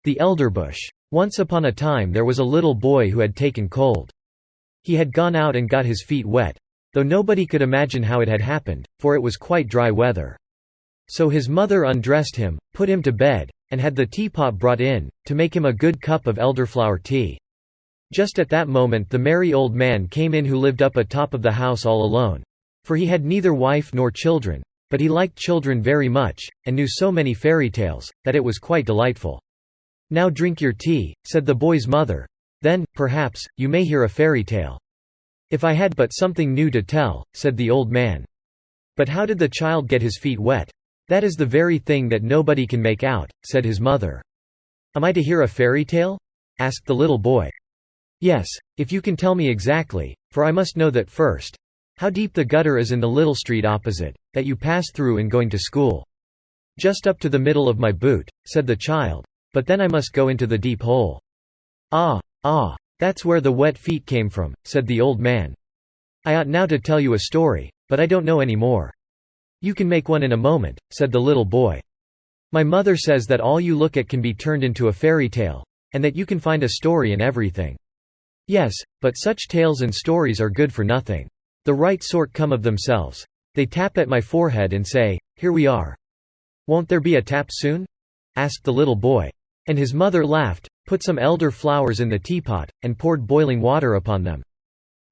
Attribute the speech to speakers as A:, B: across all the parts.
A: The elderbush. Once upon a time there was a little boy who had taken cold. He had gone out and got his feet wet, though nobody could imagine how it had happened, for it was quite dry weather. So his mother undressed him, put him to bed, and had the teapot brought in, to make him a good cup of elderflower tea. Just at that moment the merry old man came in who lived up atop of the house all alone. For he had neither wife nor children, but he liked children very much, and knew so many fairy tales, that it was quite delightful. "Now drink your tea," said the boy's mother. "Then, perhaps, you may hear a fairy tale." "If I had but something new to tell," said the old man. "But how did the child get his feet wet? That is the very thing that nobody can make out," said his mother. "Am I to hear a fairy tale?" asked the little boy. "Yes, if you can tell me exactly, for I must know that first. How deep the gutter is in the little street opposite, that you pass through in going to school." "Just up to the middle of my boot," said the child. "But then I must go into the deep hole." Ah, that's where the wet feet came from," said the old man. "I ought now to tell you a story, but I don't know any more." "You can make one in a moment," said the little boy. "My mother says that all you look at can be turned into a fairy tale, and that you can find a story in everything." "Yes, but such tales and stories are good for nothing. The right sort come of themselves. They tap at my forehead and say, 'Here we are.'" "Won't there be a tap soon?" asked the little boy. And his mother laughed, put some elder flowers in the teapot, and poured boiling water upon them.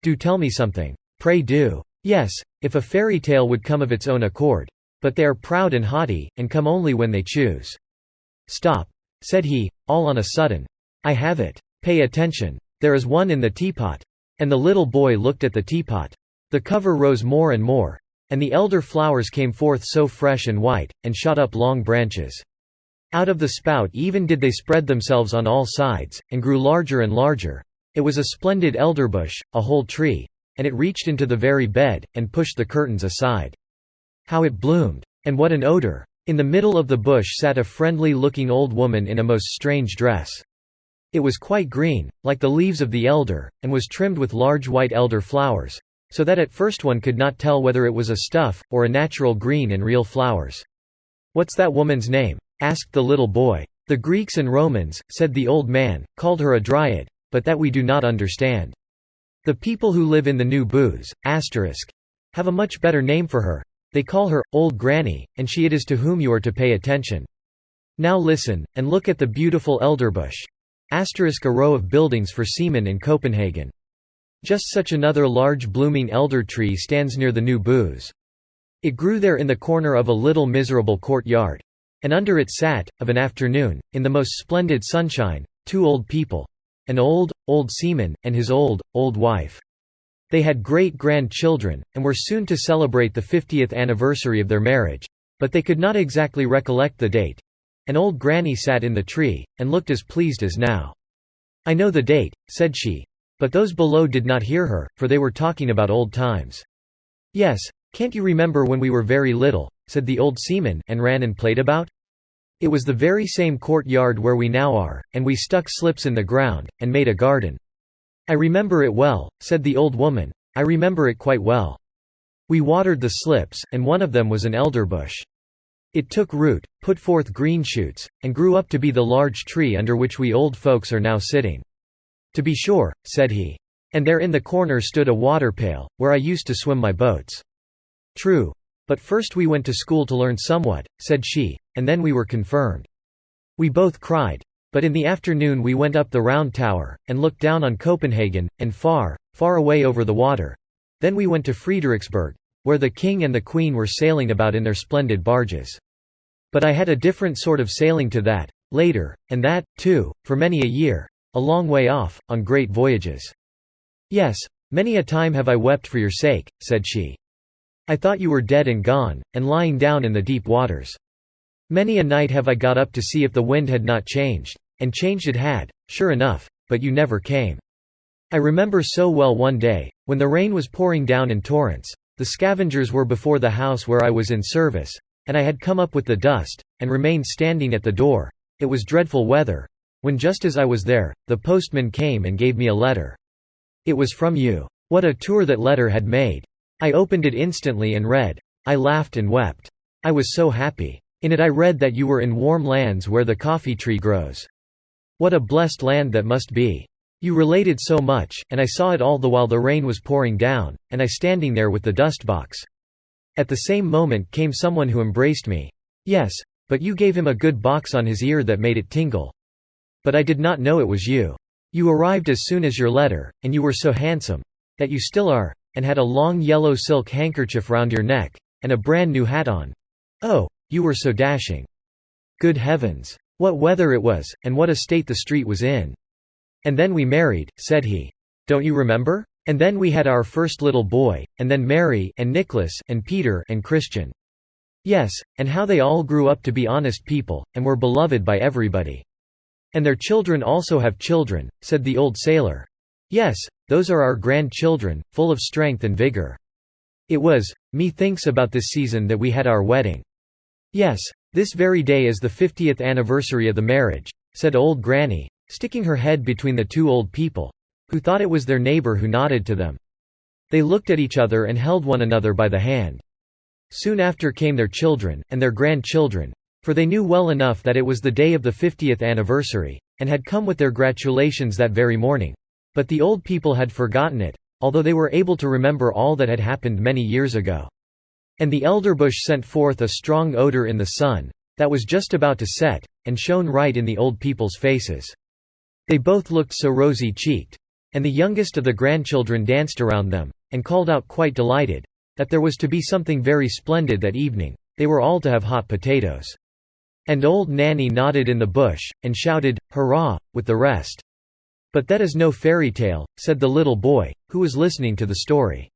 A: "Do tell me something. Pray do." "Yes, if a fairy tale would come of its own accord. But they are proud and haughty, and come only when they choose." "Stop," said he, all on a sudden. "I have it. Pay attention. There is one in the teapot." And the little boy looked at the teapot. The cover rose more and more, and the elder flowers came forth so fresh and white, and shot up long branches. Out of the spout even did they spread themselves on all sides, and grew larger and larger. It was a splendid elderbush, a whole tree, and it reached into the very bed, and pushed the curtains aside. How it bloomed! And what an odor! In the middle of the bush sat a friendly-looking old woman in a most strange dress. It was quite green, like the leaves of the elder, and was trimmed with large white elder flowers, so that at first one could not tell whether it was a stuff, or a natural green and real flowers. "What's that woman's name?" asked the little boy. "The Greeks and Romans," said the old man, "called her a dryad, but that we do not understand. The people who live in the new booths, have a much better name for her. They call her, Old Granny, and she it is to whom you are to pay attention. Now listen, and look at the beautiful elderbush. A row of buildings for seamen in Copenhagen. Just such another large blooming elder tree stands near the new booths. It grew there in the corner of a little miserable courtyard. And under it sat, of an afternoon, in the most splendid sunshine, two old people. An old seaman, and his old wife. They had great-grandchildren, and were soon to celebrate the 50th anniversary of their marriage, but they could not exactly recollect the date. And old Granny sat in the tree, and looked as pleased as now. "I know the date," said she. But those below did not hear her, for they were talking about old times. "Yes, can't you remember when we were very little," said the old seaman, "and ran and played about? It was the very same courtyard where we now are, and we stuck slips in the ground, and made a garden." "I remember it well," said the old woman, "I remember it quite well. We watered the slips, and one of them was an elderbush. It took root, put forth green shoots, and grew up to be the large tree under which we old folks are now sitting." "To be sure," said he. "And there in the corner stood a water pail, where I used to swim my boats." "True. But first we went to school to learn somewhat," said she, "and then we were confirmed." We both cried. But in the afternoon we went up the round tower, and looked down on Copenhagen, and far, far away over the water. Then we went to Frederiksberg, where the king and the queen were sailing about in their splendid barges. But I had a different sort of sailing to that, later, and that, too, for many a year, a long way off, on great voyages. "Yes, many a time have I wept for your sake," said she. "I thought you were dead and gone, and lying down in the deep waters. Many a night have I got up to see if the wind had not changed, and changed it had, sure enough, but you never came. I remember so well one day, when the rain was pouring down in torrents, the scavengers were before the house where I was in service, and I had come up with the dust, and remained standing at the door. It was dreadful weather, when just as I was there, the postman came and gave me a letter. It was from you. What a tour that letter had made! I opened it instantly and read. I laughed and wept. I was so happy. In it I read that you were in warm lands where the coffee tree grows. What a blessed land that must be! You related so much, and I saw it all the while the rain was pouring down, and I standing there with the dustbox. At the same moment came someone who embraced me. Yes, but you gave him a good box on his ear that made it tingle. But I did not know it was you. You arrived as soon as your letter, and you were so handsome. That you still are, and had a long yellow silk handkerchief round your neck, and a brand new hat on. Oh, you were so dashing. Good heavens! What weather it was, and what a state the street was in. And then we married, said he. Don't you remember? And then we had our first little boy, and then Mary, and Nicholas, and Peter, and Christian. Yes, and how they all grew up to be honest people, and were beloved by everybody. And their children also have children, said the old sailor. Yes, those are our grandchildren, full of strength and vigor. It was, methinks about this season that we had our wedding. Yes, this very day is the 50th anniversary of the marriage, said old Granny, sticking her head between the two old people, who thought it was their neighbor who nodded to them. They looked at each other and held one another by the hand. Soon after came their children, and their grandchildren, for they knew well enough that it was the day of the 50th anniversary, and had come with their gratulations that very morning. But the old people had forgotten it, although they were able to remember all that had happened many years ago. And the elderbush sent forth a strong odor in the sun, that was just about to set, and shone right in the old people's faces. They both looked so rosy-cheeked. And the youngest of the grandchildren danced around them, and called out quite delighted, that there was to be something very splendid that evening, they were all to have hot potatoes. And old Nanny nodded in the bush, and shouted, "Hurrah!" with the rest. But that is no fairy tale, said the little boy, who was listening to the story.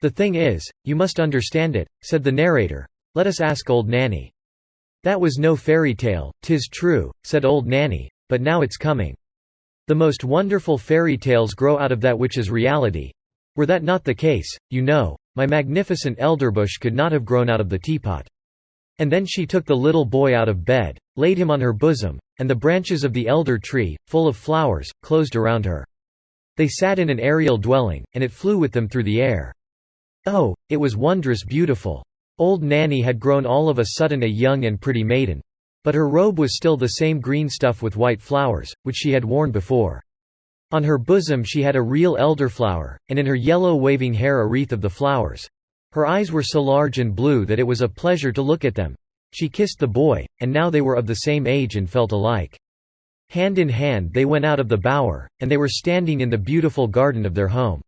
A: The thing is, you must understand it, said the narrator. Let us ask old Nanny. That was no fairy tale, 'tis true, said old Nanny, but now it's coming. The most wonderful fairy tales grow out of that which is reality. Were that not the case, you know, my magnificent elderbush could not have grown out of the teapot. And then she took the little boy out of bed, laid him on her bosom, and the branches of the elder tree, full of flowers, closed around her. They sat in an aerial dwelling, and it flew with them through the air. Oh, it was wondrous beautiful. Old Nanny had grown all of a sudden a young and pretty maiden. But her robe was still the same green stuff with white flowers, which she had worn before. On her bosom she had a real elderflower, and in her yellow waving hair a wreath of the flowers. Her eyes were so large and blue that it was a pleasure to look at them. She kissed the boy, and now they were of the same age and felt alike. Hand in hand they went out of the bower, and they were standing in the beautiful garden of their home.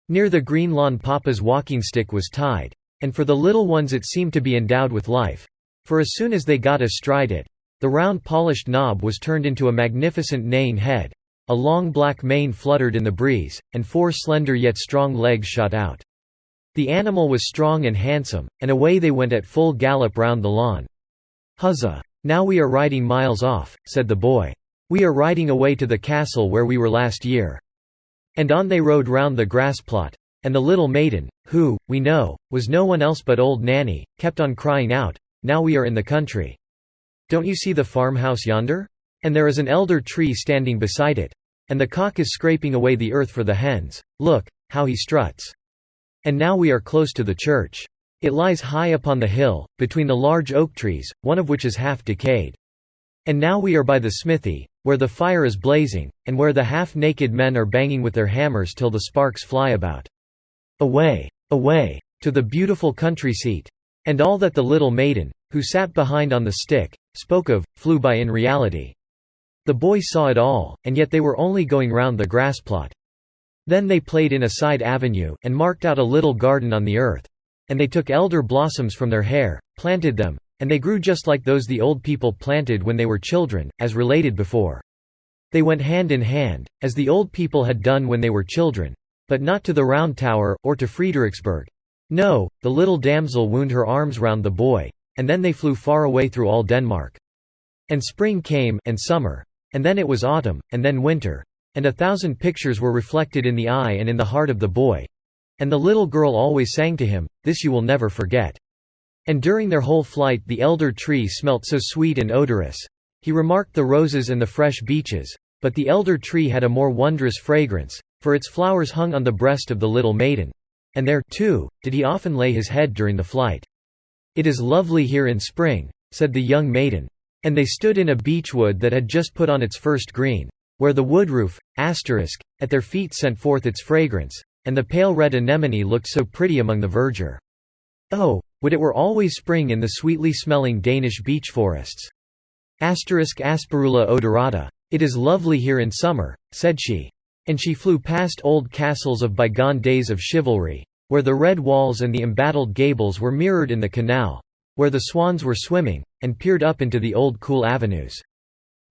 A: Near the green lawn Papa's walking stick was tied. And for the little ones it seemed to be endowed with life. For as soon as they got astride it, the round polished knob was turned into a magnificent neighing head, a long black mane fluttered in the breeze, and 4 slender yet strong legs shot out. The animal was strong and handsome, and away they went at full gallop round the lawn. "Huzza! Now we are riding miles off," said the boy. "We are riding away to the castle where we were last year." And on they rode round the grass plot. And the little maiden, who, we know, was no one else but old Nanny, kept on crying out, "Now we are in the country. Don't you see the farmhouse yonder? And there is an elder tree standing beside it. And the cock is scraping away the earth for the hens. Look, how he struts. And now we are close to the church. It lies high upon the hill, between the large oak trees, one of which is half decayed. And now we are by the smithy, where the fire is blazing, and where the half-naked men are banging with their hammers till the sparks fly about. Away, away, to the beautiful country seat." And all that the little maiden, who sat behind on the stick, spoke of, flew by in reality. The boy saw it all, and yet they were only going round the grass plot. Then they played in a side avenue, and marked out a little garden on the earth. And they took elder blossoms from their hair, planted them, and they grew just like those the old people planted when they were children, as related before. They went hand in hand, as the old people had done when they were children. But not to the Round Tower, or to Friedericksburg. No, the little damsel wound her arms round the boy, and then they flew far away through all Denmark. And spring came, and summer, and then it was autumn, and then winter, and 1,000 pictures were reflected in the eye and in the heart of the boy. And the little girl always sang to him, "This you will never forget." And during their whole flight the elder tree smelt so sweet and odorous. He remarked the roses and the fresh beeches, but the elder tree had a more wondrous fragrance, for its flowers hung on the breast of the little maiden. And there, too, did he often lay his head during the flight. "It is lovely here in spring," said the young maiden. And they stood in a beechwood that had just put on its first green, where the woodroof, at their feet sent forth its fragrance, and the pale red anemone looked so pretty among the verdure. Oh, would it were always spring in the sweetly smelling Danish beech forests. Asperula odorata. It is lovely here in summer, said she. And she flew past old castles of bygone days of chivalry, where the red walls and the embattled gables were mirrored in the canal, where the swans were swimming, and peered up into the old cool avenues.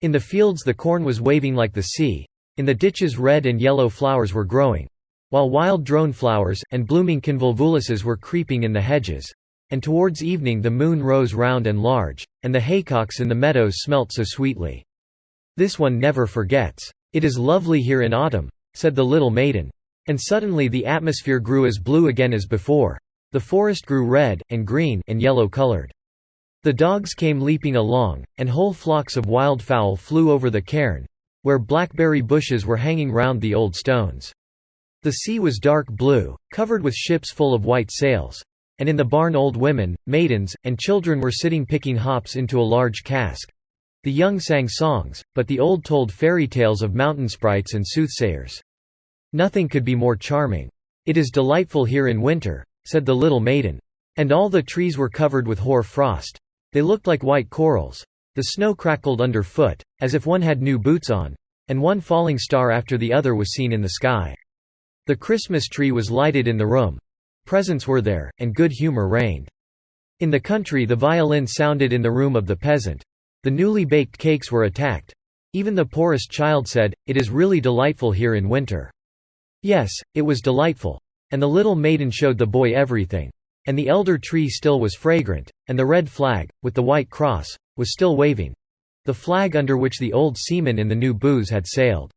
A: In the fields the corn was waving like the sea, in the ditches red and yellow flowers were growing, while wild drone flowers and blooming convolvuluses were creeping in the hedges, and towards evening the moon rose round and large, and the haycocks in the meadows smelt so sweetly. This one never forgets. It is lovely here in autumn, said the little maiden. And suddenly the atmosphere grew as blue again as before. The forest grew red, and green, and yellow-colored. The dogs came leaping along, and whole flocks of wildfowl flew over the cairn, where blackberry bushes were hanging round the old stones. The sea was dark blue, covered with ships full of white sails, and in the barn old women, maidens, and children were sitting picking hops into a large cask. The young sang songs, but the old told fairy tales of mountain sprites and soothsayers. Nothing could be more charming. It is delightful here in winter, said the little maiden. And all the trees were covered with hoar frost. They looked like white corals. The snow crackled underfoot, as if one had new boots on, and one falling star after the other was seen in the sky. The Christmas tree was lighted in the room. Presents were there, and good humor reigned. In the country the violin sounded in the room of the peasant. The newly baked cakes were attacked. Even the poorest child said, "It is really delightful here in winter." Yes, it was delightful. And the little maiden showed the boy everything. And the elder tree still was fragrant, and the red flag, with the white cross, was still waving. The flag under which the old seaman in the new booze had sailed.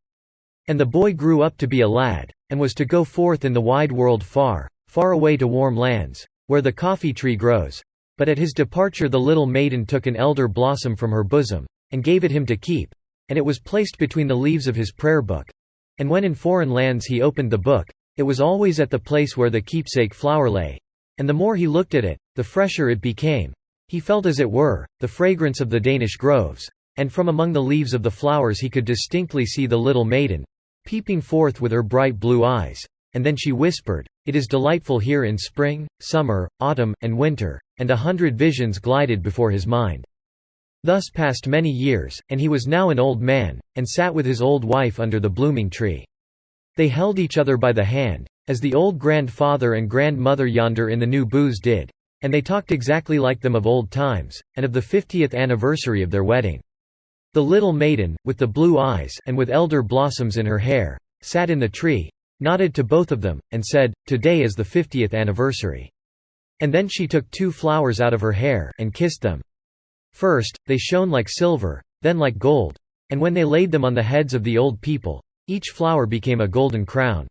A: And the boy grew up to be a lad, and was to go forth in the wide world far, far away to warm lands, where the coffee tree grows. But at his departure the little maiden took an elder blossom from her bosom, and gave it him to keep, and it was placed between the leaves of his prayer book. And when in foreign lands he opened the book, it was always at the place where the keepsake flower lay. And the more he looked at it, the fresher it became. He felt as it were, the fragrance of the Danish groves, and from among the leaves of the flowers he could distinctly see the little maiden, peeping forth with her bright blue eyes. And then she whispered, "It is delightful here in spring, summer, autumn, and winter," and 100 visions glided before his mind. Thus passed many years, and he was now an old man, and sat with his old wife under the blooming tree. They held each other by the hand, as the old grandfather and grandmother yonder in the new booze did, and they talked exactly like them of old times, and of the 50th anniversary of their wedding. The little maiden, with the blue eyes and with elder blossoms in her hair, sat in the tree, nodded to both of them, and said, "Today is the 50th anniversary." And then she took 2 flowers out of her hair and kissed them. First, they shone like silver, then like gold, and when they laid them on the heads of the old people, each flower became a golden crown.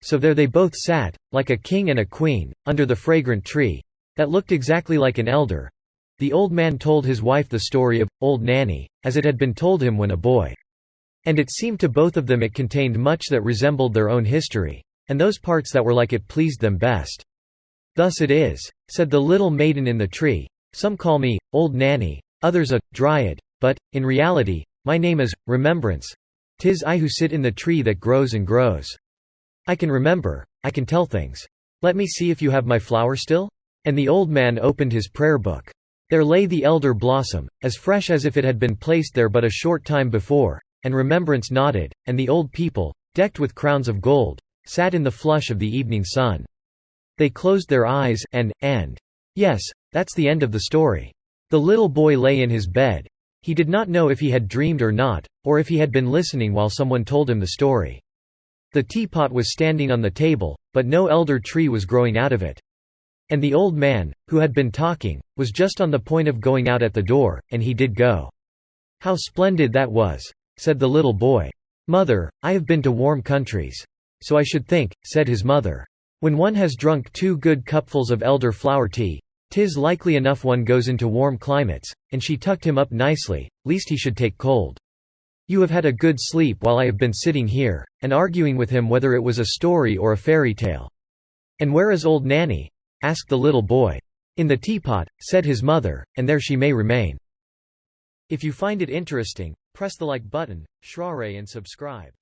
A: So there they both sat, like a king and a queen, under the fragrant tree, that looked exactly like an elder. The old man told his wife the story of Old Nanny, as it had been told him when a boy. And it seemed to both of them it contained much that resembled their own history, and those parts that were like it pleased them best. "Thus it is," said the little maiden in the tree, "some call me, Old Nanny, others a Dryad, but, in reality, my name is, Remembrance. 'Tis I who sit in the tree that grows and grows. I can remember, I can tell things. Let me see if you have my flower still?" And the old man opened his prayer book. There lay the elder blossom, as fresh as if it had been placed there but a short time before, and Remembrance nodded, and the old people, decked with crowns of gold, sat in the flush of the evening sun. They closed their eyes, and yes, that's the end of the story. The little boy lay in his bed. He did not know if he had dreamed or not, or if he had been listening while someone told him the story. The teapot was standing on the table, but no elder tree was growing out of it. And the old man, who had been talking, was just on the point of going out at the door, and he did go. "How splendid that was," said the little boy. "Mother, I have been to warm countries." "So I should think," said his mother. "When one has drunk 2 good cupfuls of elder flower tea, 'tis likely enough one goes into warm climates," and she tucked him up nicely, lest he should take cold. "You have had a good sleep while I have been sitting here, and arguing with him whether it was a story or a fairy tale." "And where is Old Nanny?" asked the little boy. "In the teapot," said his mother, "and there she may remain." If you find it interesting, press the like button, and subscribe.